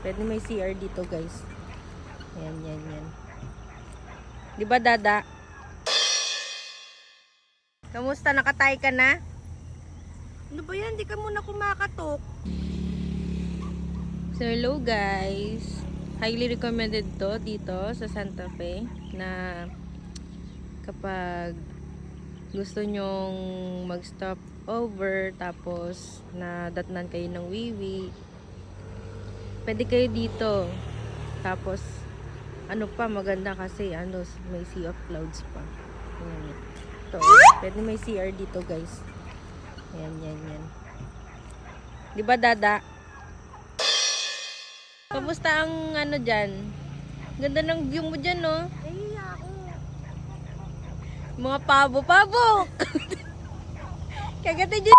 Pwede may CR dito, guys. Ayan, yan, yan. Di ba, Dada? Kamusta? Nakatay ka na? Ano ba yan? Di ka muna kumakatok. So, hello, guys. Highly recommended to dito sa Santa Fe na kapag gusto nyong mag-stop over tapos nadatnan kayo ng wiwi, pwede kayo dito. Tapos ano pa, maganda kasi ano, may sea of clouds pa. Ayan. Ito, pwede may CR dito, guys. Ayan, yan, yan. Di ba, Dada? Kamusta ang ano dyan? Ganda ng view mo dyan, no? Mga pabo-pabo! Kagati dyan!